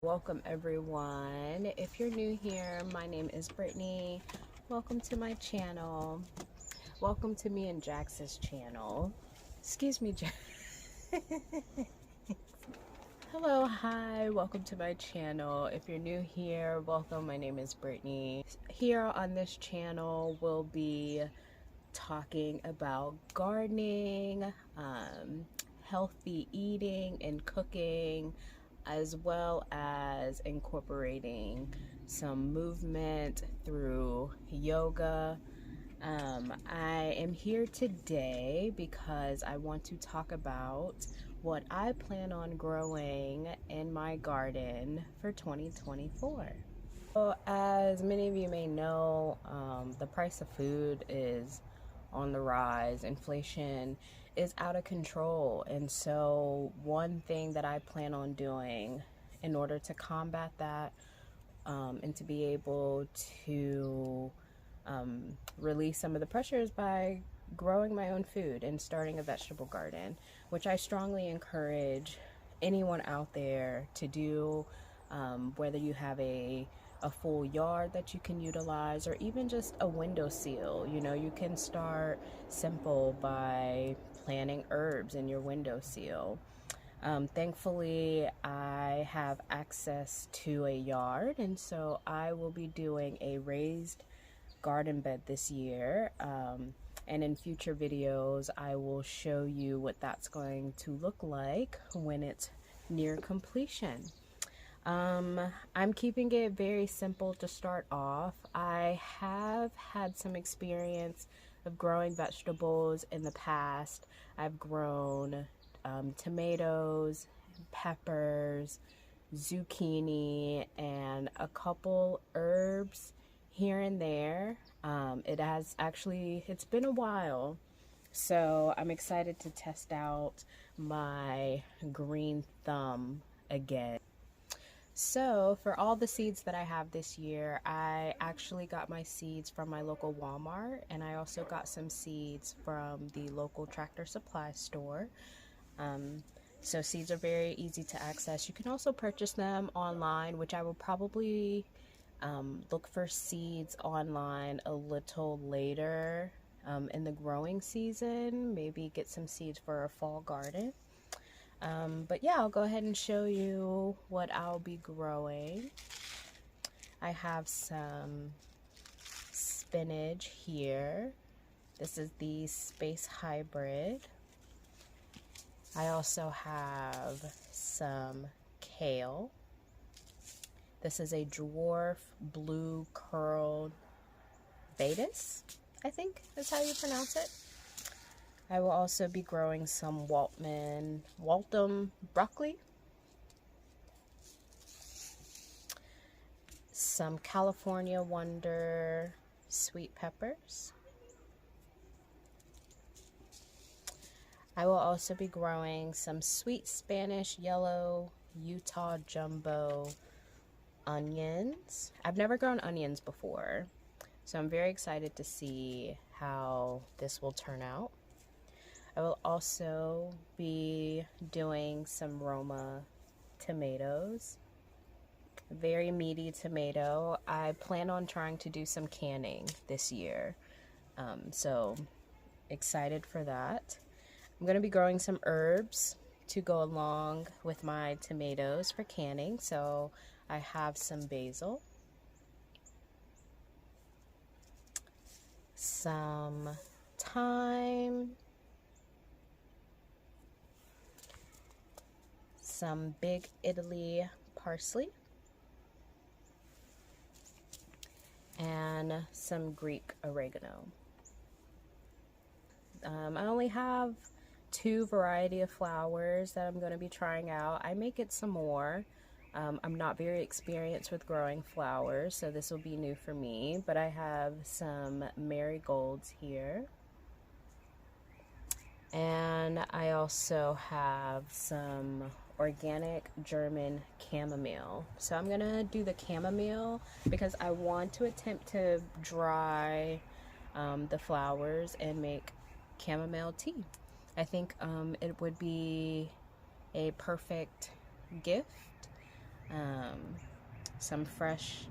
Welcome everyone. If you're new here, my name is Brittany. Welcome to my channel. Welcome to me and Jax's channel. Excuse me, Jax. Hello, hi, welcome to my channel. If you're new here, welcome. My name is Brittany. Here on this channel, we'll be talking about gardening, healthy eating and cooking, as well as incorporating some movement through yoga. I am here today because I want to talk about what I plan on growing in my garden for 2024. So as many of you may know, the price of food is on the rise. Inflation is out of control. And so one thing that I plan on doing in order to combat that and to be able to release some of the pressures by growing my own food and starting a vegetable garden, which I strongly encourage anyone out there to do, whether you have a full yard that you can utilize or even just a windowsill. You know, you can start simple by planting herbs in your windowsill. Thankfully, I have access to a yard, and so I will be doing a raised garden bed this year. And in future videos, I will show you what that's going to look like when it's near completion. I'm keeping it very simple to start off. I have had some experience of growing vegetables in the past. I've grown tomatoes, peppers, zucchini, and a couple herbs here and there. It's been a while, so I'm excited to test out my green thumb again. So for all the seeds that I have this year, I actually got my seeds from my local Walmart, and I also got some seeds from the local Tractor Supply store. So seeds are very easy to access. You can also purchase them online, which I will probably look for seeds online a little later in the growing season. Maybe get some seeds for a fall garden. But yeah, I'll go ahead and show you what I'll be growing. I have some spinach here. This is the Space Hybrid. I also have some kale. This is a dwarf blue curled Betis, I think is how you pronounce it. I will also be growing some Waltham broccoli, some California Wonder sweet peppers. I will also be growing some sweet Spanish yellow Utah jumbo onions. I've never grown onions before, so I'm very excited to see how this will turn out. I will also be doing some Roma tomatoes. Very meaty tomato. I plan on trying to do some canning this year, so excited for that. I'm going to be growing some herbs to go along with my tomatoes for canning. So I have some basil, some thyme, some big Italy parsley, and some Greek oregano. I only have 2 variety of flowers that I'm going to be trying out. I may get some more. I'm not very experienced with growing flowers, so this will be new for me, but I have some marigolds here. And I also have some organic German chamomile. So I'm going to do the chamomile because I want to attempt to dry the flowers and make chamomile tea. I think it would be a perfect gift some fresh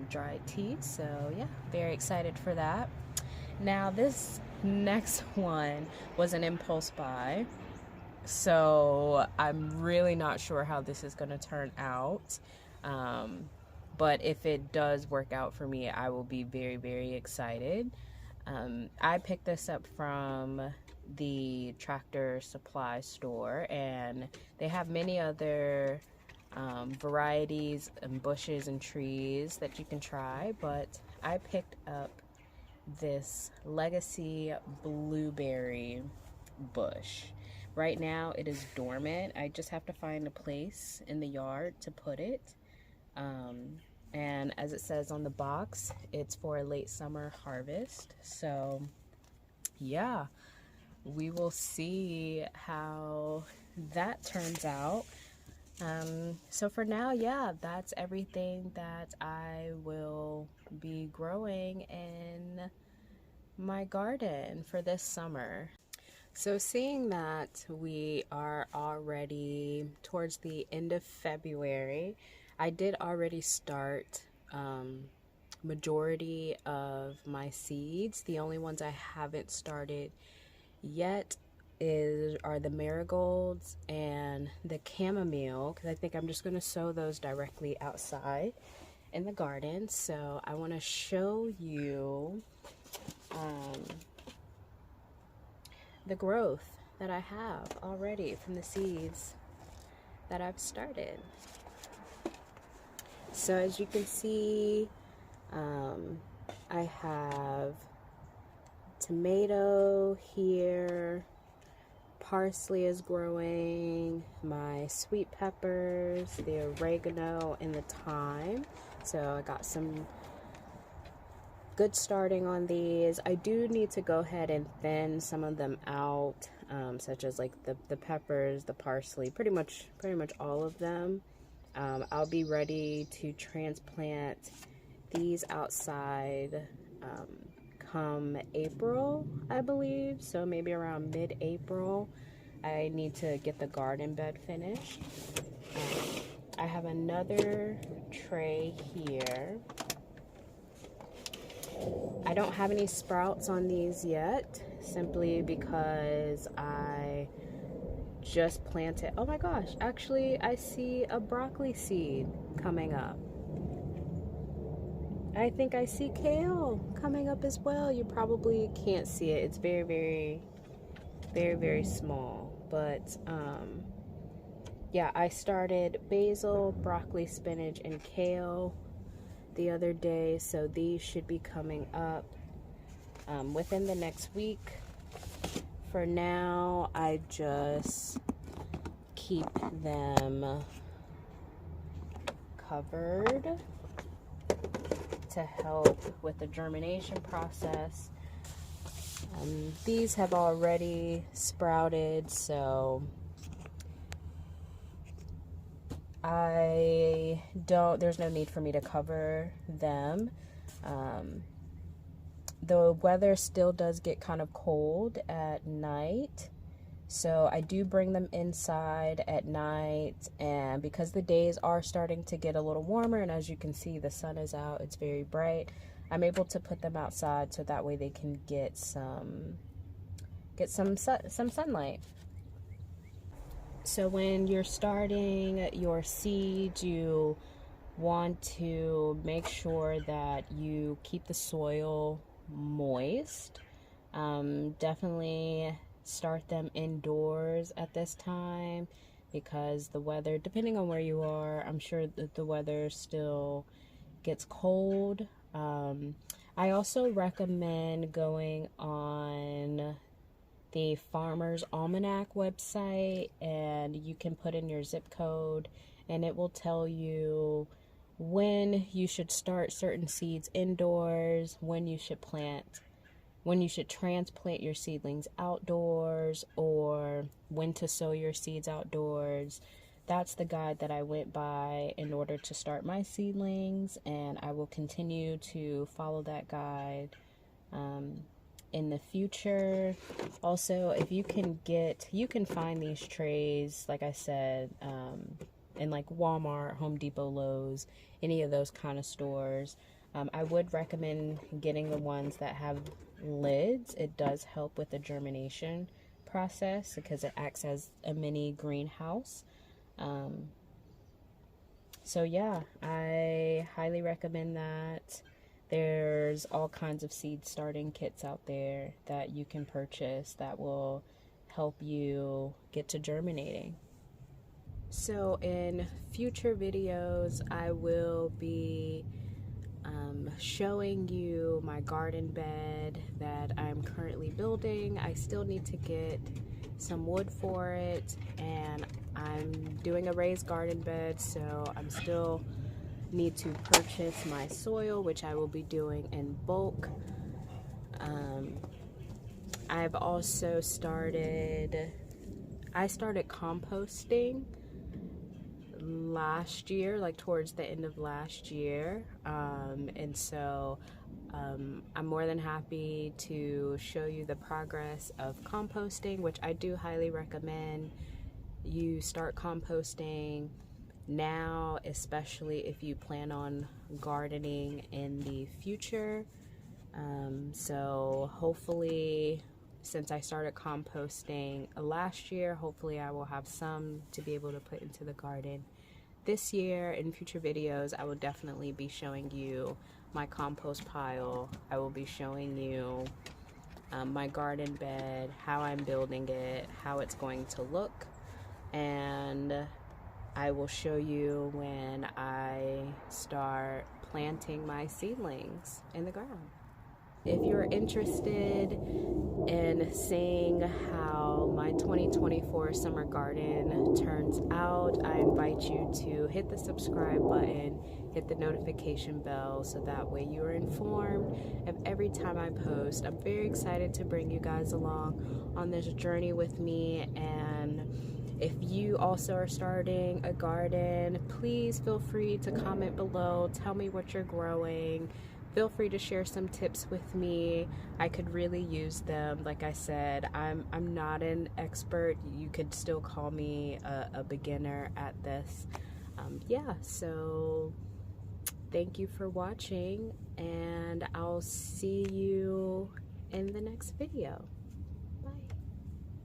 dried tea. So yeah, very excited for that. Now this next one was an impulse buy. So I'm really not sure how this is going to turn out. But if it does work out for me, I will be very, very excited. I picked this up from the Tractor Supply store, and they have many other varieties and bushes and trees that you can try, but I picked up this Legacy Blueberry bush. Right now it is dormant. I just have to find a place in the yard to put it. And as it says on the box, it's for a late summer harvest. So yeah, we will see how that turns out. So for now, yeah, that's everything that I will be growing in my garden for this summer. So seeing that we are already towards the end of February, I did already start majority of my seeds. The only ones I haven't started yet are the marigolds and the chamomile, because I think I'm just going to sow those directly outside in the garden. So I want to show you the growth that I have already from the seeds that I've started. So as you can see, I have tomato here, parsley is growing, my sweet peppers, the oregano, and the thyme. So I got some good starting on these. I do need to go ahead and thin some of them out, such as like the peppers, the parsley, pretty much all of them. I'll be ready to transplant these outside come April, I believe. So maybe around mid-April. I need to get the garden bed finished. I have another tray here. I don't have any sprouts on these yet, simply because I just planted. Oh my gosh, actually I see a broccoli seed coming up. I think I see kale coming up as well. You probably can't see it. It's very, very, very, very small. But yeah, I started basil, broccoli, spinach, and kale the other day, so these should be coming up within the next week. For now, I just keep them covered to help with the germination process. These have already sprouted, so there's no need for me to cover them. The weather still does get kind of cold at night, so I do bring them inside at night, and because the days are starting to get a little warmer, and as you can see the sun is out, it's very bright, I'm able to put them outside so that way they can get some sunlight. So when you're starting your seeds, you want to make sure that you keep the soil moist. Definitely start them indoors at this time, because the weather, depending on where you are, I'm sure that the weather still gets cold. I also recommend going on the Farmer's Almanac website, and you can put in your zip code and it will tell you when you should start certain seeds indoors, when you should transplant your seedlings outdoors, or when to sow your seeds outdoors. That's the guide that I went by in order to start my seedlings, and I will continue to follow that guide in the future. Also, if you can find these trays, like I said, in like Walmart, Home Depot, Lowe's, any of those kind of stores. I would recommend getting the ones that have lids. It does help with the germination process because it acts as a mini greenhouse. So yeah, I highly recommend that. There's all kinds of seed starting kits out there that you can purchase that will help you get to germinating. So in future videos, I will be showing you my garden bed that I'm currently building. I still need to get some wood for it, and I'm doing a raised garden bed, so I'm still need to purchase my soil, which I will be doing in bulk. I've also started composting last year, like towards the end of last year, and so I'm more than happy to show you the progress of composting, which I do highly recommend you start composting now, especially if you plan on gardening in the future. So hopefully, since I started composting last year, hopefully I will have some to be able to put into the garden this year. In future videos, I will definitely be showing you my compost pile. I will be showing you my garden bed, how I'm building it, how it's going to look, and I will show you when I start planting my seedlings in the ground. If you're interested in seeing how my 2024 summer garden turns out, I invite you to hit the subscribe button, hit the notification bell, so that way you are informed of every time I post. I'm very excited to bring you guys along on this journey with me, and if you also are starting a garden, please feel free to comment below. Tell me what you're growing. Feel free to share some tips with me. I could really use them. Like I said, I'm not an expert. You could still call me a beginner at this. Yeah, so thank you for watching, and I'll see you in the next video.